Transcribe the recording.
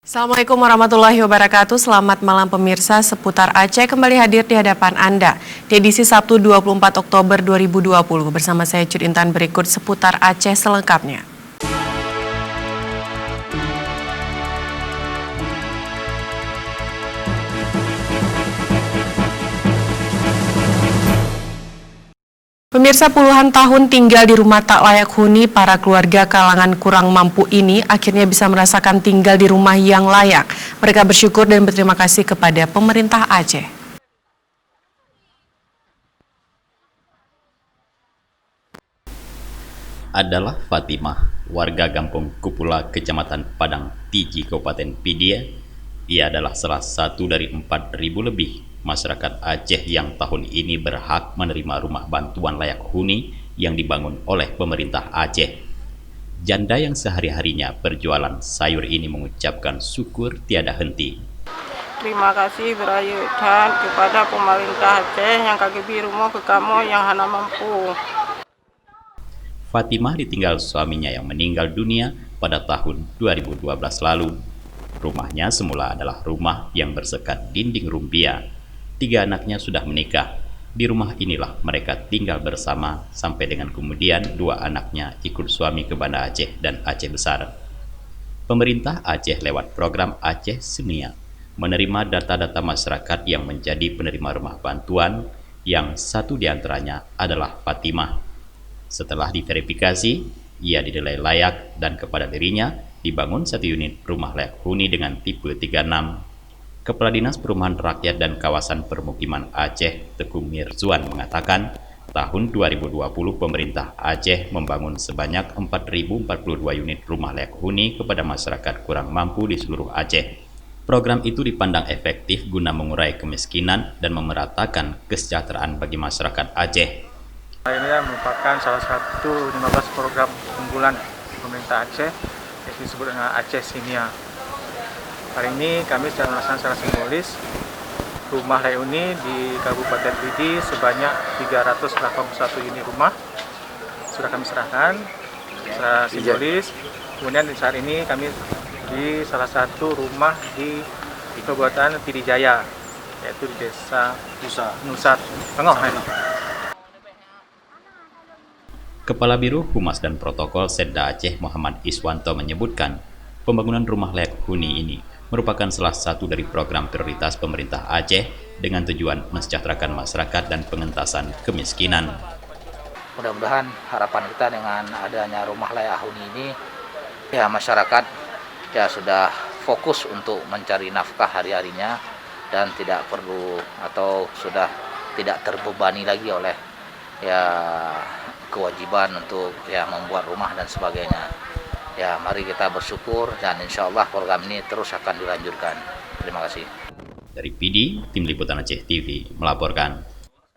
Assalamualaikum warahmatullahi wabarakatuh. Selamat malam pemirsa. Seputar Aceh kembali hadir di hadapan Anda di edisi Sabtu 24 Oktober 2020. Bersama saya Cud Intan, berikut seputar Aceh selengkapnya. Pemirsa, puluhan tahun tinggal di rumah tak layak huni, para keluarga kalangan kurang mampu ini akhirnya bisa merasakan tinggal di rumah yang layak. Mereka bersyukur dan berterima kasih kepada pemerintah Aceh. Adalah Fatimah, warga Kampung Kupula, Kecamatan Padang Tiji, Kabupaten Pidia. Ia adalah salah satu dari 4.000 lebih masyarakat Aceh yang tahun ini berhak menerima rumah bantuan layak huni yang dibangun oleh pemerintah Aceh. Janda yang sehari-harinya berjualan sayur ini mengucapkan syukur tiada henti. Terima kasih berayudan kepada pemerintah Aceh yang kaki rumah ke kamu yang hana mampu. Fatimah ditinggal suaminya yang meninggal dunia pada tahun 2012 lalu. Rumahnya semula adalah rumah yang bersekat dinding rumbia. 3 anaknya sudah menikah. Di rumah inilah mereka tinggal bersama sampai dengan kemudian 2 anaknya ikut suami ke Banda Aceh dan Aceh Besar. Pemerintah Aceh lewat program Aceh Senia menerima data-data masyarakat yang menjadi penerima rumah bantuan, yang satu diantaranya adalah Fatimah. Setelah diverifikasi, ia dinilai layak dan kepada dirinya dibangun 1 unit rumah layak huni dengan tipe 36. Kepala Dinas Perumahan Rakyat dan Kawasan Permukiman Aceh, Teguh Mirzuan, mengatakan tahun 2020 pemerintah Aceh membangun sebanyak 4.042 unit rumah layak huni kepada masyarakat kurang mampu di seluruh Aceh. Program itu dipandang efektif guna mengurai kemiskinan dan memeratakan kesejahteraan bagi masyarakat Aceh. Ini merupakan salah satu 15 program unggulan pemerintah Aceh yang disebut dengan Aceh Senia. Hari ini kami sedang melaksanakan secara simbolis rumah layak huni di Kabupaten Pidi sebanyak 381 unit rumah sudah kami serahkan secara simbolis. Kemudian saat ini kami di salah satu rumah di Kabupaten Pidi Jaya, yaitu di Desa Nusa Tengah. Kepala Biro Humas dan Protokol Setda Aceh Muhammad Iswanto menyebutkan pembangunan rumah layak huni ini merupakan salah satu dari program prioritas pemerintah Aceh dengan tujuan mensejahterakan masyarakat dan pengentasan kemiskinan. Mudah-mudahan harapan kita dengan adanya rumah layak huni ini, ya masyarakat ya sudah fokus untuk mencari nafkah hari-harinya dan tidak perlu atau sudah tidak terbebani lagi oleh ya kewajiban untuk ya membuat rumah dan sebagainya. Ya, mari kita bersyukur dan insya Allah program ini terus akan dilanjutkan. Terima kasih. Dari Pidi, Tim Liputan Aceh TV melaporkan.